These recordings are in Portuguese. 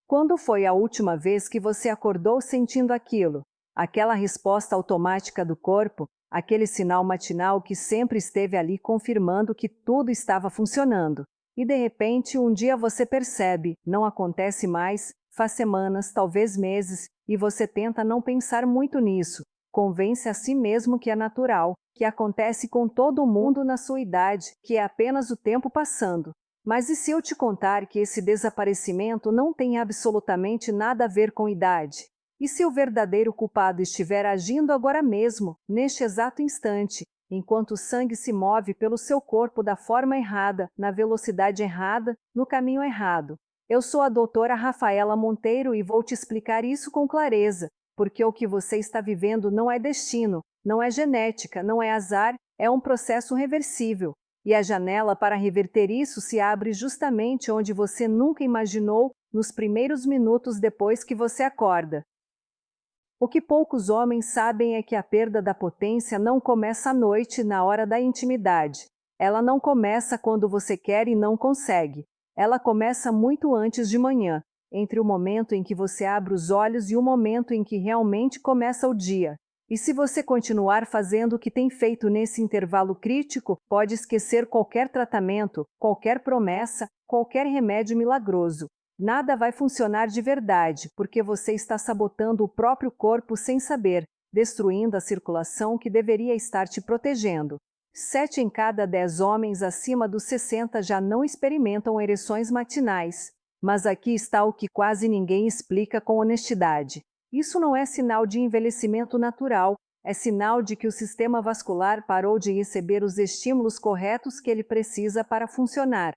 Quando foi a última vez que você acordou sentindo aquilo? Aquela resposta automática do corpo, aquele sinal matinal que sempre esteve ali confirmando que tudo estava funcionando. E de repente, um dia você percebe, não acontece mais, faz semanas, talvez meses, e você tenta não pensar muito nisso. Convence a si mesmo que é natural, que acontece com todo mundo na sua idade, que é apenas o tempo passando. Mas e se eu te contar que esse desaparecimento não tem absolutamente nada a ver com idade? E se o verdadeiro culpado estiver agindo agora mesmo, neste exato instante, enquanto o sangue se move pelo seu corpo da forma errada, na velocidade errada, no caminho errado? Eu sou a doutora Rafaela Monteiro e vou te explicar isso com clareza, porque o que você está vivendo não é destino, não é genética, não é azar, é um processo reversível. E a janela para reverter isso se abre justamente onde você nunca imaginou, nos primeiros minutos depois que você acorda. O que poucos homens sabem é que a perda da potência não começa à noite, na hora da intimidade. Ela não começa quando você quer e não consegue. Ela começa muito antes de manhã, entre o momento em que você abre os olhos e o momento em que realmente começa o dia. E se você continuar fazendo o que tem feito nesse intervalo crítico, pode esquecer qualquer tratamento, qualquer promessa, qualquer remédio milagroso. Nada vai funcionar de verdade, porque você está sabotando o próprio corpo sem saber, destruindo a circulação que deveria estar te protegendo. 7 em cada 10 homens acima dos 60 já não experimentam ereções matinais. Mas aqui está o que quase ninguém explica com honestidade. Isso não é sinal de envelhecimento natural, é sinal de que o sistema vascular parou de receber os estímulos corretos que ele precisa para funcionar.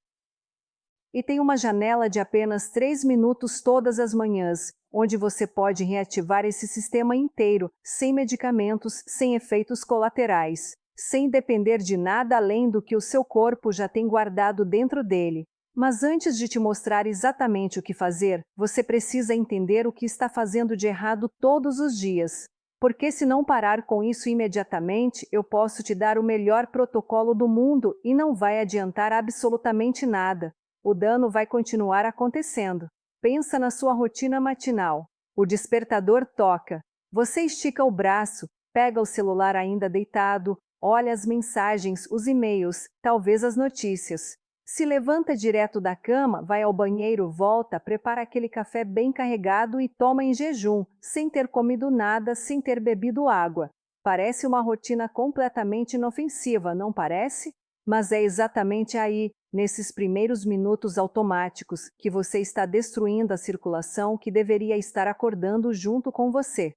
E tem uma janela de apenas 3 minutos todas as manhãs, onde você pode reativar esse sistema inteiro, sem medicamentos, sem efeitos colaterais, sem depender de nada além do que o seu corpo já tem guardado dentro dele. Mas antes de te mostrar exatamente o que fazer, você precisa entender o que está fazendo de errado todos os dias. Porque se não parar com isso imediatamente, eu posso te dar o melhor protocolo do mundo e não vai adiantar absolutamente nada. O dano vai continuar acontecendo. Pensa na sua rotina matinal. O despertador toca. Você estica o braço, pega o celular ainda deitado, olha as mensagens, os e-mails, talvez as notícias. Se levanta direto da cama, vai ao banheiro, volta, prepara aquele café bem carregado e toma em jejum, sem ter comido nada, sem ter bebido água. Parece uma rotina completamente inofensiva, não parece? Mas é exatamente aí, nesses primeiros minutos automáticos, que você está destruindo a circulação que deveria estar acordando junto com você.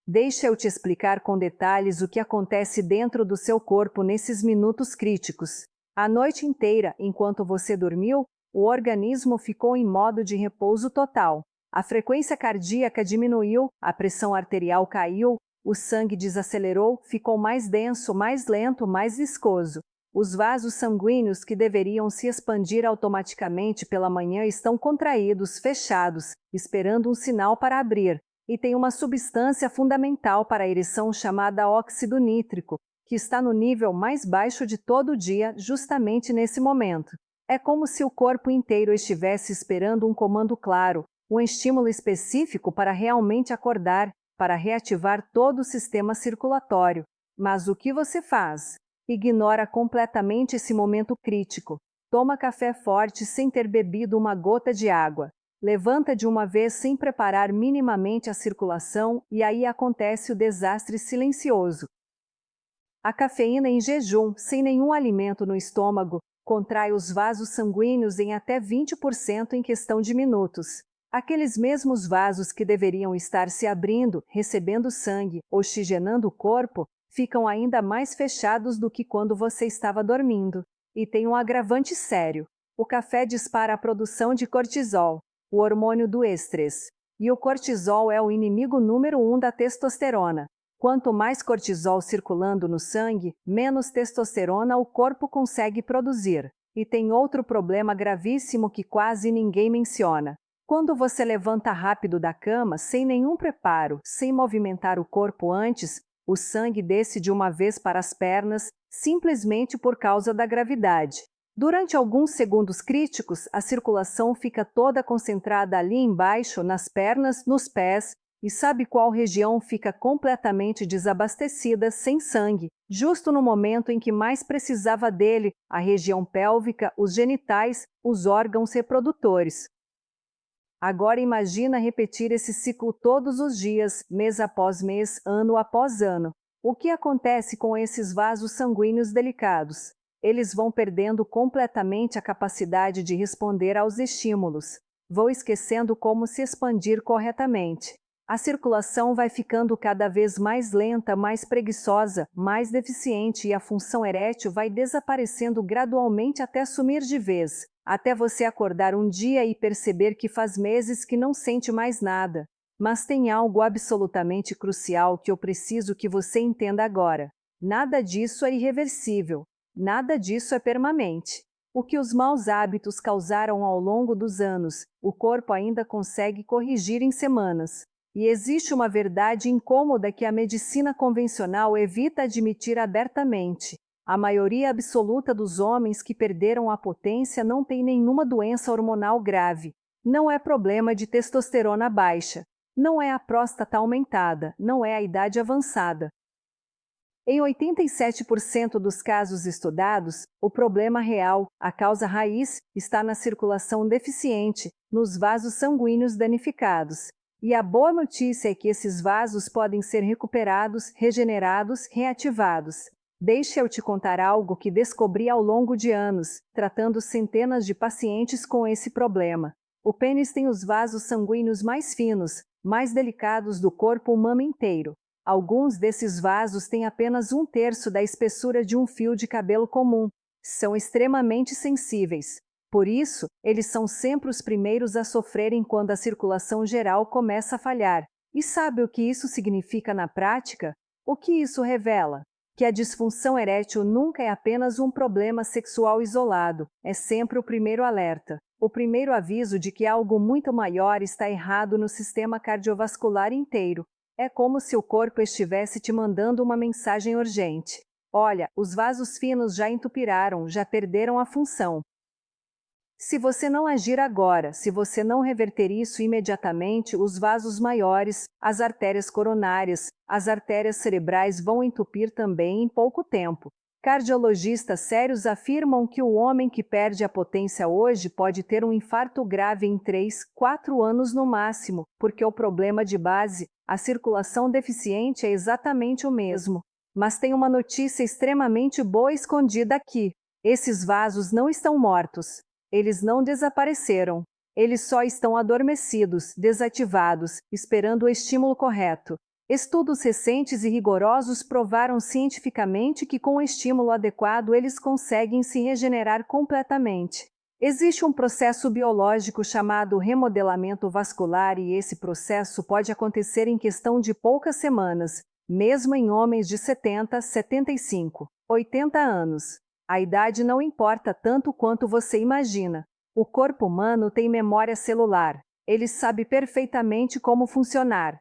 Deixa eu te explicar com detalhes o que acontece dentro do seu corpo nesses minutos críticos. A noite inteira, enquanto você dormiu, o organismo ficou em modo de repouso total. A frequência cardíaca diminuiu, a pressão arterial caiu, o sangue desacelerou, ficou mais denso, mais lento, mais viscoso. Os vasos sanguíneos que deveriam se expandir automaticamente pela manhã estão contraídos, fechados, esperando um sinal para abrir. E tem uma substância fundamental para a ereção chamada óxido nítrico, que está no nível mais baixo de todo o dia, justamente nesse momento. É como se o corpo inteiro estivesse esperando um comando claro, um estímulo específico para realmente acordar, para reativar todo o sistema circulatório. Mas o que você faz? Ignora completamente esse momento crítico. Toma café forte sem ter bebido uma gota de água. Levanta de uma vez sem preparar minimamente a circulação e aí acontece o desastre silencioso. A cafeína em jejum, sem nenhum alimento no estômago, contrai os vasos sanguíneos em até 20% em questão de minutos. Aqueles mesmos vasos que deveriam estar se abrindo, recebendo sangue, oxigenando o corpo, ficam ainda mais fechados do que quando você estava dormindo. E tem um agravante sério. O café dispara a produção de cortisol, o hormônio do estresse. E o cortisol é o inimigo número 1 da testosterona. Quanto mais cortisol circulando no sangue, menos testosterona o corpo consegue produzir. E tem outro problema gravíssimo que quase ninguém menciona. Quando você levanta rápido da cama, sem nenhum preparo, sem movimentar o corpo antes, o sangue desce de uma vez para as pernas, simplesmente por causa da gravidade. Durante alguns segundos críticos, a circulação fica toda concentrada ali embaixo, nas pernas, nos pés, e sabe qual região fica completamente desabastecida, sem sangue, justo no momento em que mais precisava dele, a região pélvica, os genitais, os órgãos reprodutores. Agora imagina repetir esse ciclo todos os dias, mês após mês, ano após ano. O que acontece com esses vasos sanguíneos delicados? Eles vão perdendo completamente a capacidade de responder aos estímulos. Vão esquecendo como se expandir corretamente. A circulação vai ficando cada vez mais lenta, mais preguiçosa, mais deficiente e a função erétil vai desaparecendo gradualmente até sumir de vez, até você acordar um dia e perceber que faz meses que não sente mais nada. Mas tem algo absolutamente crucial que eu preciso que você entenda agora. Nada disso é irreversível. Nada disso é permanente. O que os maus hábitos causaram ao longo dos anos, o corpo ainda consegue corrigir em semanas. E existe uma verdade incômoda que a medicina convencional evita admitir abertamente. A maioria absoluta dos homens que perderam a potência não tem nenhuma doença hormonal grave. Não é problema de testosterona baixa. Não é a próstata aumentada. Não é a idade avançada. Em 87% dos casos estudados, o problema real, a causa raiz, está na circulação deficiente, nos vasos sanguíneos danificados. E a boa notícia é que esses vasos podem ser recuperados, regenerados, reativados. Deixe eu te contar algo que descobri ao longo de anos, tratando centenas de pacientes com esse problema. O pênis tem os vasos sanguíneos mais finos, mais delicados do corpo humano inteiro. Alguns desses vasos têm apenas 1/3 da espessura de um fio de cabelo comum. São extremamente sensíveis. Por isso, eles são sempre os primeiros a sofrerem quando a circulação geral começa a falhar. E sabe o que isso significa na prática? O que isso revela? Que a disfunção erétil nunca é apenas um problema sexual isolado, é sempre o primeiro alerta, o primeiro aviso de que algo muito maior está errado no sistema cardiovascular inteiro. É como se o corpo estivesse te mandando uma mensagem urgente. Olha, os vasos finos já entupiraram, já perderam a função. Se você não agir agora, se você não reverter isso imediatamente, os vasos maiores, as artérias coronárias, as artérias cerebrais vão entupir também em pouco tempo. Cardiologistas sérios afirmam que o homem que perde a potência hoje pode ter um infarto grave em 3, 4 anos no máximo, porque o problema de base, a circulação deficiente, é exatamente o mesmo. Mas tem uma notícia extremamente boa escondida aqui. Esses vasos não estão mortos. Eles não desapareceram. Eles só estão adormecidos, desativados, esperando o estímulo correto. Estudos recentes e rigorosos provaram cientificamente que com o estímulo adequado eles conseguem se regenerar completamente. Existe um processo biológico chamado remodelamento vascular e esse processo pode acontecer em questão de poucas semanas, mesmo em homens de 70, 75, 80 anos. A idade não importa tanto quanto você imagina. O corpo humano tem memória celular. Ele sabe perfeitamente como funcionar.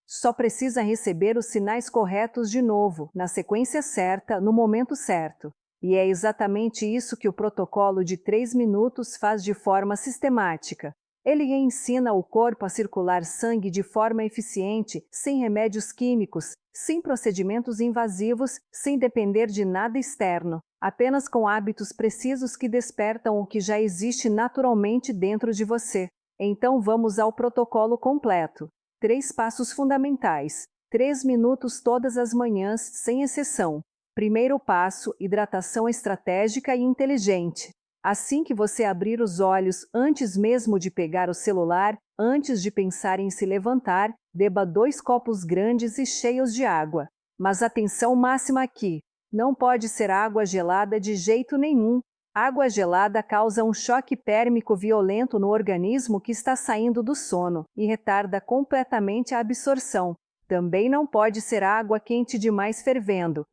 Só precisa receber os sinais corretos de novo, na sequência certa, no momento certo. E é exatamente isso que o protocolo de 3 minutos faz de forma sistemática. Ele ensina o corpo a circular sangue de forma eficiente, sem remédios químicos, sem procedimentos invasivos, sem depender de nada externo, apenas com hábitos precisos que despertam o que já existe naturalmente dentro de você. Então vamos ao protocolo completo. 3 passos fundamentais. 3 minutos todas as manhãs, sem exceção. Primeiro passo: hidratação estratégica e inteligente. Assim que você abrir os olhos, antes mesmo de pegar o celular, antes de pensar em se levantar, beba 2 copos grandes e cheios de água. Mas atenção máxima aqui: não pode ser água gelada de jeito nenhum. Água gelada causa um choque térmico violento no organismo que está saindo do sono e retarda completamente a absorção. Também não pode ser água quente demais fervendo.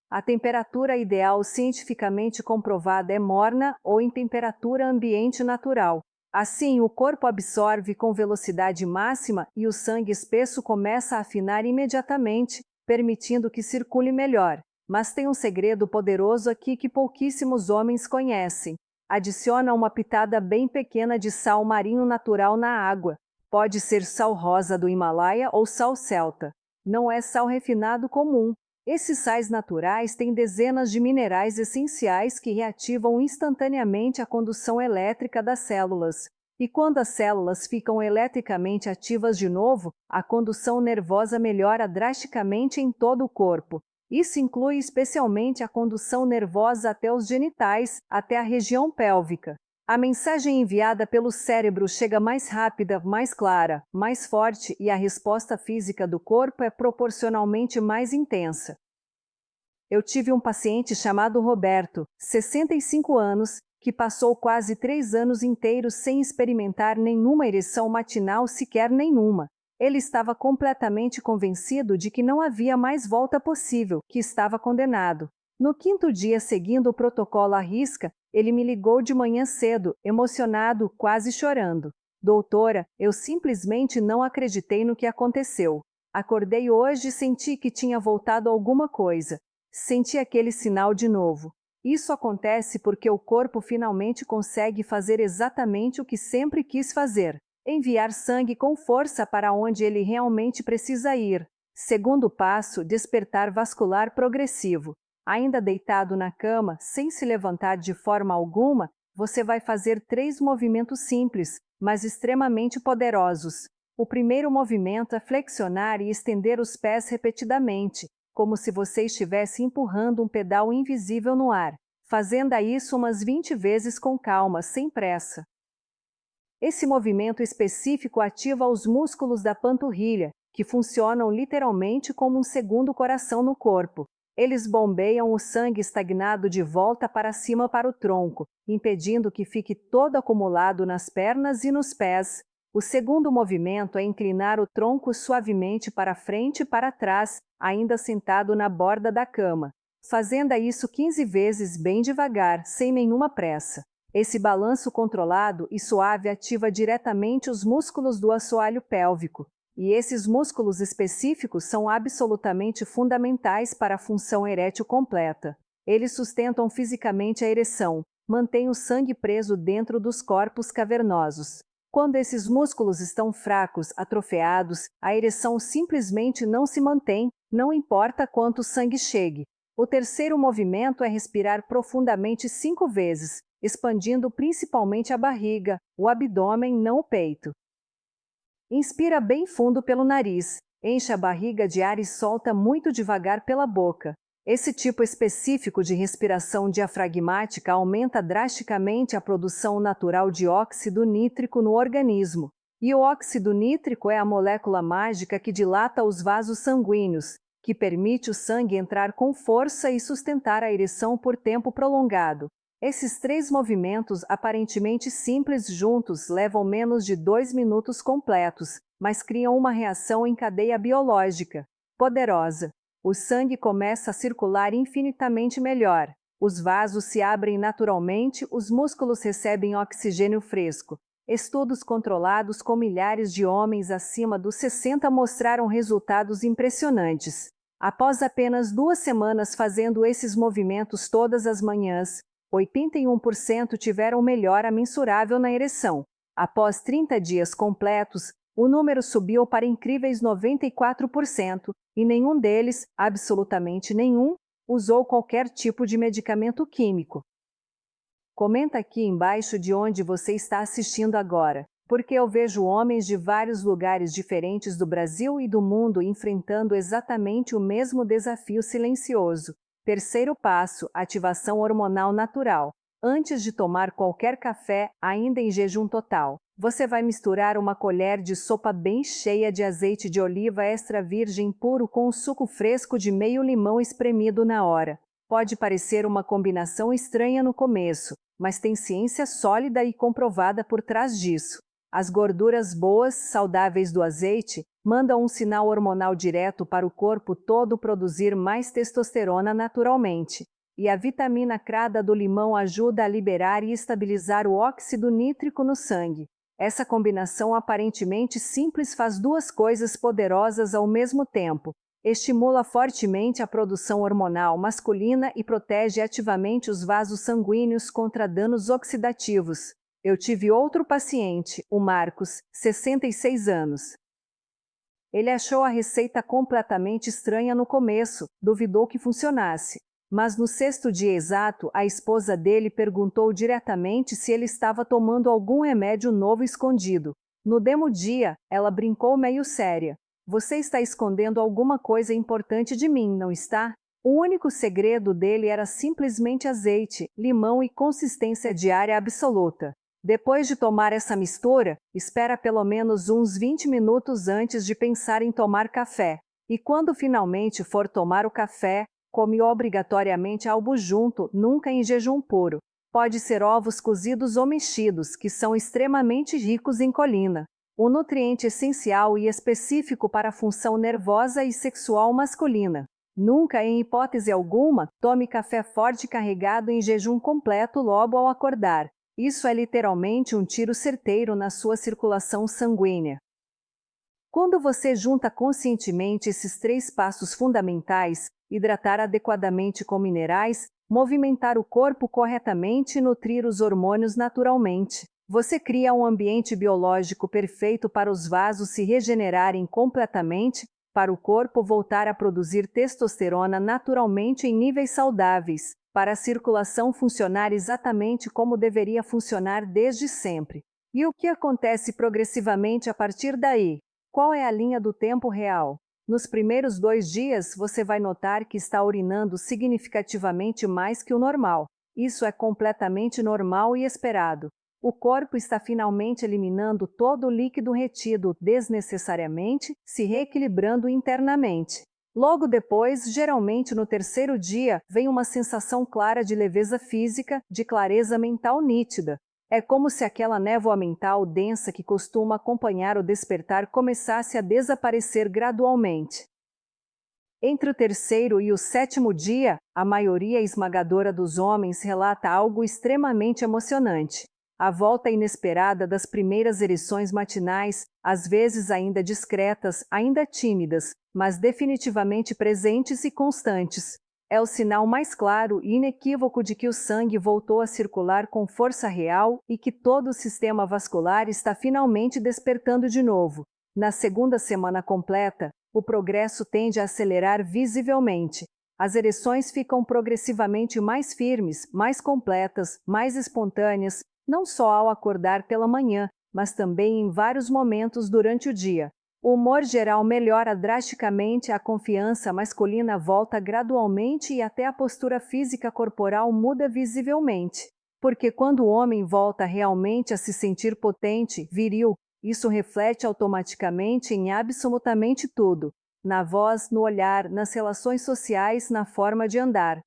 A temperatura ideal cientificamente comprovada é morna ou em temperatura ambiente natural. Assim, o corpo absorve com velocidade máxima e o sangue espesso começa a afinar imediatamente, permitindo que circule melhor. Mas tem um segredo poderoso aqui que pouquíssimos homens conhecem. Adiciona uma pitada bem pequena de sal marinho natural na água. Pode ser sal rosa do Himalaia ou sal celta. Não é sal refinado comum. Esses sais naturais têm dezenas de minerais essenciais que reativam instantaneamente a condução elétrica das células. E quando as células ficam eletricamente ativas de novo, a condução nervosa melhora drasticamente em todo o corpo. Isso inclui especialmente a condução nervosa até os genitais, até a região pélvica. A mensagem enviada pelo cérebro chega mais rápida, mais clara, mais forte e a resposta física do corpo é proporcionalmente mais intensa. Eu tive um paciente chamado Roberto, 65 anos, que passou quase 3 anos inteiros sem experimentar nenhuma ereção matinal, sequer nenhuma. Ele estava completamente convencido de que não havia mais volta possível, que estava condenado. No quinto dia, seguindo o protocolo à risca, ele me ligou de manhã cedo, emocionado, quase chorando. Doutora, eu simplesmente não acreditei no que aconteceu. Acordei hoje e senti que tinha voltado alguma coisa. Senti aquele sinal de novo. Isso acontece porque o corpo finalmente consegue fazer exatamente o que sempre quis fazer: enviar sangue com força para onde ele realmente precisa ir. Segundo passo, despertar vascular progressivo. Ainda deitado na cama, sem se levantar de forma alguma, você vai fazer 3 movimentos simples, mas extremamente poderosos. O primeiro movimento é flexionar e estender os pés repetidamente, como se você estivesse empurrando um pedal invisível no ar, fazendo isso umas 20 vezes com calma, sem pressa. Esse movimento específico ativa os músculos da panturrilha, que funcionam literalmente como um segundo coração no corpo. Eles bombeiam o sangue estagnado de volta para cima para o tronco, impedindo que fique todo acumulado nas pernas e nos pés. O segundo movimento é inclinar o tronco suavemente para frente e para trás, ainda sentado na borda da cama. Fazendo isso 15 vezes bem devagar, sem nenhuma pressa. Esse balanço controlado e suave ativa diretamente os músculos do assoalho pélvico. E esses músculos específicos são absolutamente fundamentais para a função erétil completa. Eles sustentam fisicamente a ereção, mantêm o sangue preso dentro dos corpos cavernosos. Quando esses músculos estão fracos, atrofiados, a ereção simplesmente não se mantém, não importa quanto sangue chegue. O terceiro movimento é respirar profundamente 5 vezes, expandindo principalmente a barriga, o abdômen, não o peito. Inspira bem fundo pelo nariz, enche a barriga de ar e solta muito devagar pela boca. Esse tipo específico de respiração diafragmática aumenta drasticamente a produção natural de óxido nítrico no organismo. E o óxido nítrico é a molécula mágica que dilata os vasos sanguíneos, que permite o sangue entrar com força e sustentar a ereção por tempo prolongado. Esses 3 movimentos aparentemente simples juntos levam menos de 2 minutos completos, mas criam uma reação em cadeia biológica poderosa. O sangue começa a circular infinitamente melhor. Os vasos se abrem naturalmente, os músculos recebem oxigênio fresco. Estudos controlados com milhares de homens acima dos 60 mostraram resultados impressionantes. Após apenas 2 semanas fazendo esses movimentos todas as manhãs, 81% tiveram melhora mensurável na ereção. Após 30 dias completos, o número subiu para incríveis 94%, e nenhum deles, absolutamente nenhum, usou qualquer tipo de medicamento químico. Comenta aqui embaixo de onde você está assistindo agora, porque eu vejo homens de vários lugares diferentes do Brasil e do mundo enfrentando exatamente o mesmo desafio silencioso. Terceiro passo: ativação hormonal natural. Antes de tomar qualquer café, ainda em jejum total, você vai misturar uma colher de sopa bem cheia de azeite de oliva extra virgem puro com o suco fresco de meio limão espremido na hora. Pode parecer uma combinação estranha no começo, mas tem ciência sólida e comprovada por trás disso. As gorduras boas, saudáveis do azeite, mandam um sinal hormonal direto para o corpo todo produzir mais testosterona naturalmente. E a vitamina crada do limão ajuda a liberar e estabilizar o óxido nítrico no sangue. Essa combinação aparentemente simples faz 2 coisas poderosas ao mesmo tempo. Estimula fortemente a produção hormonal masculina e protege ativamente os vasos sanguíneos contra danos oxidativos. Eu tive outro paciente, o Marcos, 66 anos. Ele achou a receita completamente estranha no começo, duvidou que funcionasse. Mas no sexto dia exato, a esposa dele perguntou diretamente se ele estava tomando algum remédio novo escondido. No demo dia, ela brincou meio séria. Você está escondendo alguma coisa importante de mim, não está? O único segredo dele era simplesmente azeite, limão e consistência diária absoluta. Depois de tomar essa mistura, espera pelo menos uns 20 minutos antes de pensar em tomar café. E quando finalmente for tomar o café, come obrigatoriamente algo junto, nunca em jejum puro. Pode ser ovos cozidos ou mexidos, que são extremamente ricos em colina, um nutriente essencial e específico para a função nervosa e sexual masculina. Nunca, em hipótese alguma, tome café forte carregado em jejum completo logo ao acordar. Isso é literalmente um tiro certeiro na sua circulação sanguínea. Quando você junta conscientemente esses 3 passos fundamentais, hidratar adequadamente com minerais, movimentar o corpo corretamente e nutrir os hormônios naturalmente, você cria um ambiente biológico perfeito para os vasos se regenerarem completamente, para o corpo voltar a produzir testosterona naturalmente em níveis saudáveis, para a circulação funcionar exatamente como deveria funcionar desde sempre. E o que acontece progressivamente a partir daí? Qual é a linha do tempo real? Nos primeiros 2 dias, você vai notar que está urinando significativamente mais que o normal. Isso é completamente normal e esperado. O corpo está finalmente eliminando todo o líquido retido desnecessariamente, se reequilibrando internamente. Logo depois, geralmente no terceiro dia, vem uma sensação clara de leveza física, de clareza mental nítida. É como se aquela névoa mental densa que costuma acompanhar o despertar começasse a desaparecer gradualmente. Entre o terceiro e o sétimo dia, a maioria esmagadora dos homens relata algo extremamente emocionante. A volta inesperada das primeiras ereções matinais, às vezes ainda discretas, ainda tímidas, mas definitivamente presentes e constantes. É o sinal mais claro e inequívoco de que o sangue voltou a circular com força real e que todo o sistema vascular está finalmente despertando de novo. Na segunda semana completa, o progresso tende a acelerar visivelmente. As ereções ficam progressivamente mais firmes, mais completas, mais espontâneas, não só ao acordar pela manhã, mas também em vários momentos durante o dia. O humor geral melhora drasticamente, a confiança masculina volta gradualmente e até a postura física corporal muda visivelmente. Porque quando o homem volta realmente a se sentir potente, viril, isso reflete automaticamente em absolutamente tudo. Na voz, no olhar, nas relações sociais, na forma de andar.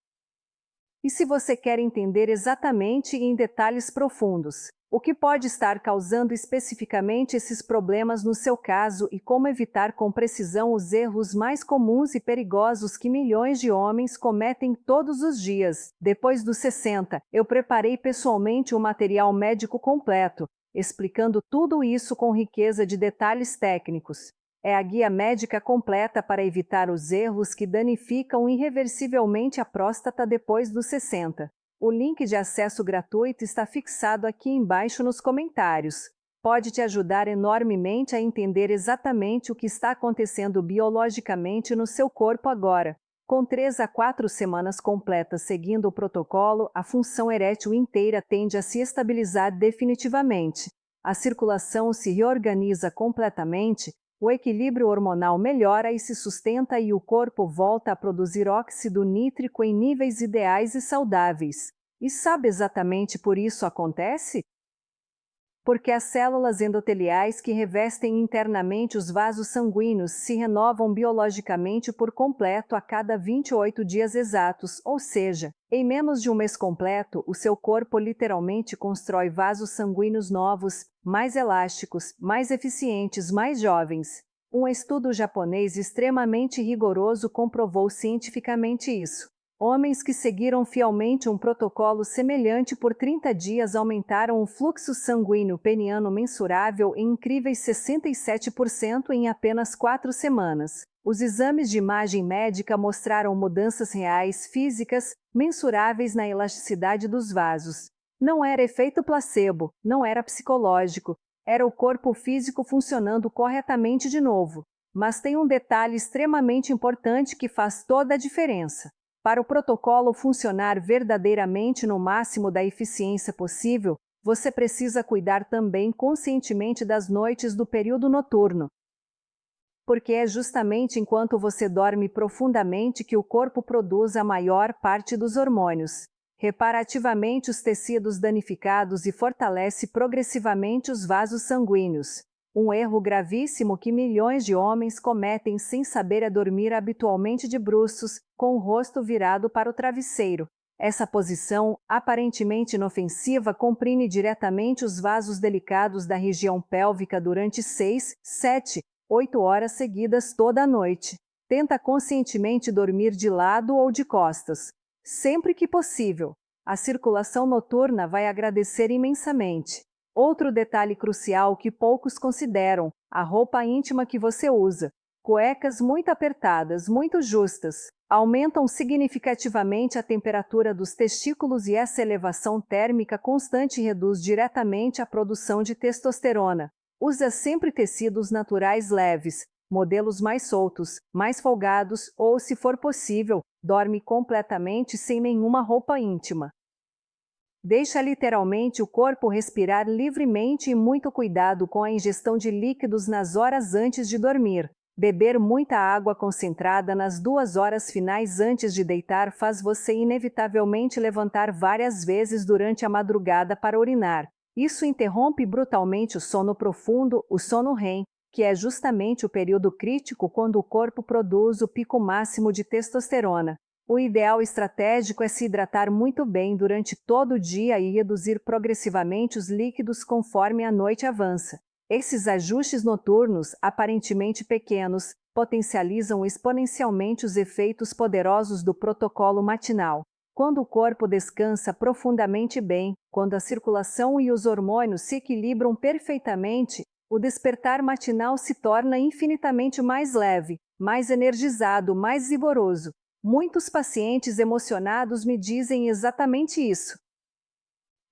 E se você quer entender exatamente e em detalhes profundos, o que pode estar causando especificamente esses problemas no seu caso e como evitar com precisão os erros mais comuns e perigosos que milhões de homens cometem todos os dias, depois dos 60, eu preparei pessoalmente um material médico completo, explicando tudo isso com riqueza de detalhes técnicos. É a guia médica completa para evitar os erros que danificam irreversivelmente a próstata depois dos 60. O link de acesso gratuito está fixado aqui embaixo nos comentários. Pode te ajudar enormemente a entender exatamente o que está acontecendo biologicamente no seu corpo agora. Com 3 a 4 semanas completas seguindo o protocolo, a função erétil inteira tende a se estabilizar definitivamente. A circulação se reorganiza completamente, o equilíbrio hormonal melhora e se sustenta e o corpo volta a produzir óxido nítrico em níveis ideais e saudáveis. E sabe exatamente por isso acontece? Porque as células endoteliais que revestem internamente os vasos sanguíneos se renovam biologicamente por completo a cada 28 dias exatos, ou seja, em menos de um mês completo, o seu corpo literalmente constrói vasos sanguíneos novos, mais elásticos, mais eficientes, mais jovens. Um estudo japonês extremamente rigoroso comprovou cientificamente isso. Homens que seguiram fielmente um protocolo semelhante por 30 dias aumentaram o fluxo sanguíneo peniano mensurável em incríveis 67% em apenas 4 semanas. Os exames de imagem médica mostraram mudanças reais físicas, mensuráveis na elasticidade dos vasos. Não era efeito placebo, não era psicológico, era o corpo físico funcionando corretamente de novo. Mas tem um detalhe extremamente importante que faz toda a diferença. Para o protocolo funcionar verdadeiramente no máximo da eficiência possível, você precisa cuidar também conscientemente das noites do período noturno. Porque é justamente enquanto você dorme profundamente que o corpo produz a maior parte dos hormônios. Repara ativamente os tecidos danificados e fortalece progressivamente os vasos sanguíneos. Um erro gravíssimo que milhões de homens cometem sem saber é dormir habitualmente de bruços, com o rosto virado para o travesseiro. Essa posição, aparentemente inofensiva, comprime diretamente os vasos delicados da região pélvica durante 6, 7, 8 horas seguidas toda a noite. Tenta conscientemente dormir de lado ou de costas. Sempre que possível. A circulação noturna vai agradecer imensamente. Outro detalhe crucial que poucos consideram: a roupa íntima que você usa. Cuecas muito apertadas, muito justas, aumentam significativamente a temperatura dos testículos e essa elevação térmica constante reduz diretamente a produção de testosterona. Usa sempre tecidos naturais leves, modelos mais soltos, mais folgados ou, se for possível, dorme completamente sem nenhuma roupa íntima. Deixa literalmente o corpo respirar livremente e muito cuidado com a ingestão de líquidos nas horas antes de dormir. Beber muita água concentrada nas 2 horas finais antes de deitar faz você inevitavelmente levantar várias vezes durante a madrugada para urinar. Isso interrompe brutalmente o sono profundo, o sono REM, que é justamente o período crítico quando o corpo produz o pico máximo de testosterona. O ideal estratégico é se hidratar muito bem durante todo o dia e reduzir progressivamente os líquidos conforme a noite avança. Esses ajustes noturnos, aparentemente pequenos, potencializam exponencialmente os efeitos poderosos do protocolo matinal. Quando o corpo descansa profundamente bem, quando a circulação e os hormônios se equilibram perfeitamente, o despertar matinal se torna infinitamente mais leve, mais energizado, mais vigoroso. Muitos pacientes emocionados me dizem exatamente isso.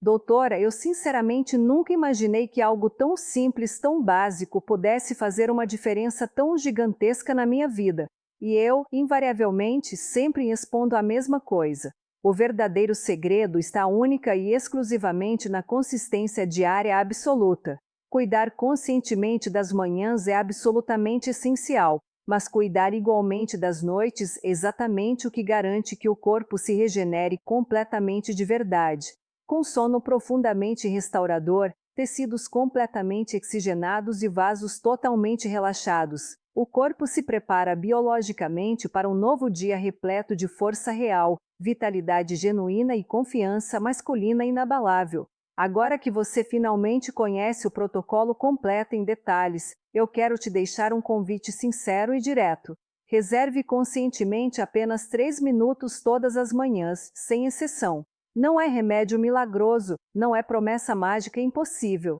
Doutora, eu sinceramente nunca imaginei que algo tão simples, tão básico, pudesse fazer uma diferença tão gigantesca na minha vida. E eu, invariavelmente, sempre respondo a mesma coisa. O verdadeiro segredo está única e exclusivamente na consistência diária absoluta. Cuidar conscientemente das manhãs é absolutamente essencial, mas cuidar igualmente das noites é exatamente o que garante que o corpo se regenere completamente de verdade. Com sono profundamente restaurador, tecidos completamente oxigenados e vasos totalmente relaxados, o corpo se prepara biologicamente para um novo dia repleto de força real, vitalidade genuína e confiança masculina inabalável. Agora que você finalmente conhece o protocolo completo em detalhes, eu quero te deixar um convite sincero e direto. Reserve conscientemente apenas 3 minutos todas as manhãs, sem exceção. Não é remédio milagroso, não é promessa mágica impossível.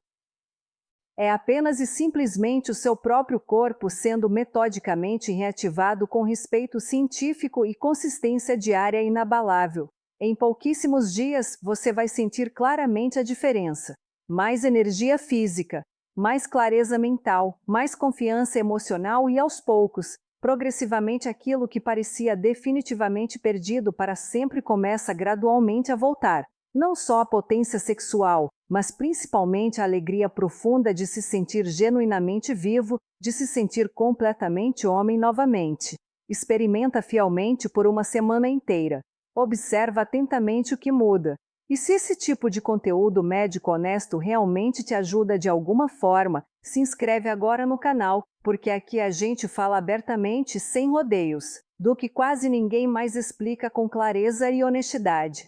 É apenas e simplesmente o seu próprio corpo sendo metodicamente reativado com respeito científico e consistência diária inabalável. Em pouquíssimos dias, você vai sentir claramente a diferença. Mais energia física, mais clareza mental, mais confiança emocional e, aos poucos, progressivamente aquilo que parecia definitivamente perdido para sempre começa gradualmente a voltar. Não só a potência sexual, mas principalmente a alegria profunda de se sentir genuinamente vivo, de se sentir completamente homem novamente. Experimenta fielmente por uma semana inteira. Observa atentamente o que muda. E se esse tipo de conteúdo médico honesto realmente te ajuda de alguma forma, se inscreve agora no canal, porque aqui a gente fala abertamente, sem rodeios, do que quase ninguém mais explica com clareza e honestidade.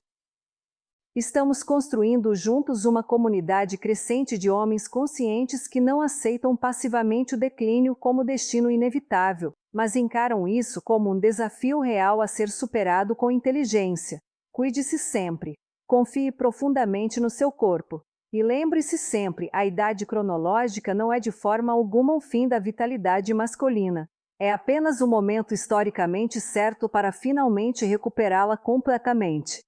Estamos construindo juntos uma comunidade crescente de homens conscientes que não aceitam passivamente o declínio como destino inevitável, mas encaram isso como um desafio real a ser superado com inteligência. Cuide-se sempre. Confie profundamente no seu corpo. E lembre-se sempre, a idade cronológica não é de forma alguma o fim da vitalidade masculina. É apenas o momento historicamente certo para finalmente recuperá-la completamente.